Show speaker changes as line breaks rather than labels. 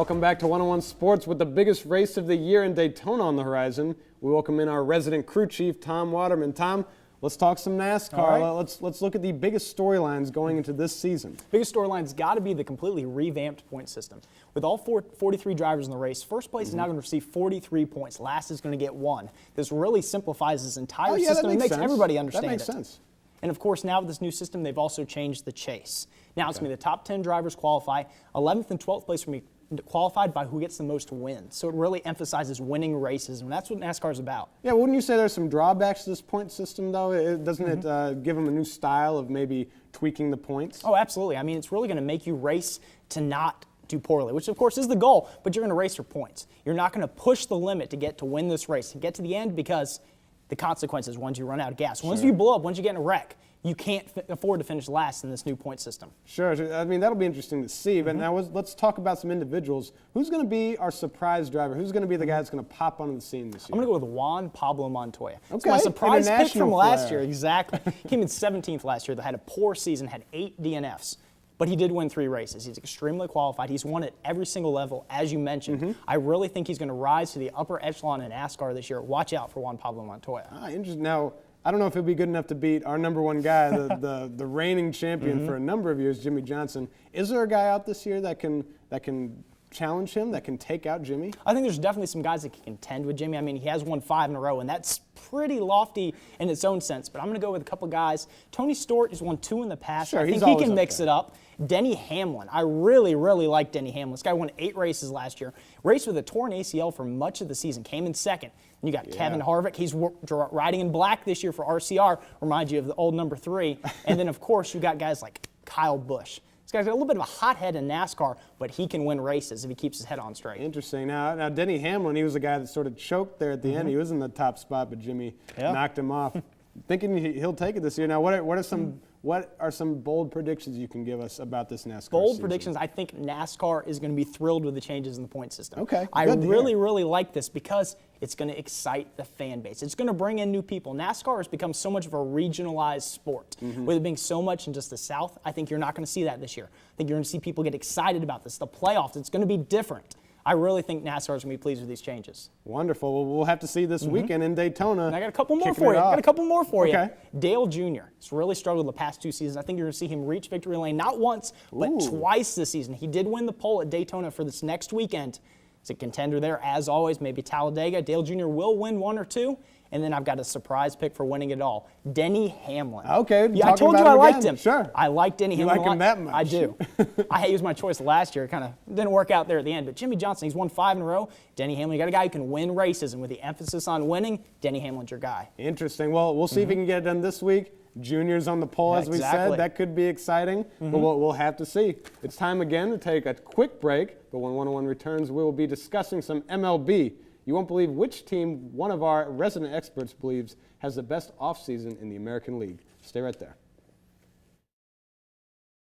Welcome back to 101 Sports. With the biggest race of the year in Daytona on the horizon, we welcome in our resident crew chief, Tom Waterman. Tom, let's talk some NASCAR.
Right.
Let's look at the biggest storylines going into this season.
Biggest storyline's got to be the completely revamped point system. With all 43 drivers in the race, first place is now going to receive 43 points. Last is going to get 1. This really simplifies this entire system and makes everybody understand it.
That makes sense.
And of course, now with this new system, they've also changed the chase. Now it's going to be the top 10 drivers qualify. 11th and 12th place will be qualified by who gets the most wins. So it really emphasizes winning races, and that's what NASCAR is about.
Yeah, wouldn't you say there's some drawbacks to this point system, though? Doesn't it give them a new style of maybe tweaking the points?
Oh, absolutely. I mean, it's really going to make you race to not do poorly, which of course is the goal, but you're going to race for points. You're not going to push the limit to win this race and get to the end, because the consequences once you run out of gas. Once you blow up, once you get in a wreck, you can't afford to finish last in this new point system.
Sure. I mean, that'll be interesting to see. But now let's talk about some individuals. Who's going to be our surprise driver? Who's going to be the guy that's going to pop onto the scene this year?
I'm going to go with Juan Pablo Montoya.
Okay.
It's my surprise pick from last
player.
year. Exactly. Came in 17th last year. They had a poor season, had 8 DNFs. But he did win 3 races. He's extremely qualified. He's won at every single level, as you mentioned. I really think he's going to rise to the upper echelon in NASCAR this year. Watch out for Juan Pablo Montoya.
Interesting. Now, I don't know if he'll be good enough to beat our number 1 guy, the reigning champion for a number of years, Jimmy Johnson. Is there a guy out this year that can challenge him, that can take out Jimmy?
I think there's definitely some guys that can contend with Jimmy. I mean, he has won 5 in a row, and that's pretty lofty in its own sense. But I'm going to go with a couple guys. Tony Stewart has won 2 in the past.
Sure,
I think he can mix it up. Denny Hamlin. I really, really like Denny Hamlin. This guy won 8 races last year. Raced with a torn ACL for much of the season. Came in 2nd. And you got Kevin Harvick. He's riding in black this year for RCR. Reminds you of the old number 3. And then, of course, you got guys like Kyle Busch. This guy's got a little bit of a hot head in NASCAR, but he can win races if he keeps his head on straight.
Interesting. Now Denny Hamlin, he was the guy that sort of choked there at the end. He was in the top spot, but Jimmy knocked him off. Thinking he'll take it this year. Now, what are some bold predictions you can give us about this NASCAR season?
Predictions. I think NASCAR is going to be thrilled with the changes in the point system.
Okay.
I really like this because it's going to excite the fan base. It's going to bring in new people. NASCAR has become so much of a regionalized sport. With it being so much in just the South, I think you're not going to see that this year. I think you're going to see people get excited about this. The playoffs, it's going to be different. I really think NASCAR is going to be pleased with these changes.
Wonderful. Well, we'll have to see this weekend in Daytona.
And I got a couple more for you. Dale Jr. has really struggled the past 2 seasons. I think you're going to see him reach victory lane not once, but twice this season. He did win the pole at Daytona for this next weekend. He's a contender there, as always, maybe Talladega. Dale Jr. will win 1 or 2. And then I've got a surprise pick for winning it all, Denny Hamlin.
Okay.
Yeah, I told you I liked him.
Sure.
I like Denny Hamlin.
You like him that much?
I do. He was my choice last year. It kind of didn't work out there at the end. But Jimmy Johnson, he's won 5 in a row. Denny Hamlin, you got a guy who can win races. And with the emphasis on winning, Denny Hamlin's your guy.
Interesting. Well, we'll see if he can get it done this week. Junior's on the pole, as we said. That could be exciting, but we'll have to see. It's time again to take a quick break, but when 101 returns, we will be discussing some MLB. You won't believe which team one of our resident experts believes has the best offseason in the American League. Stay right there.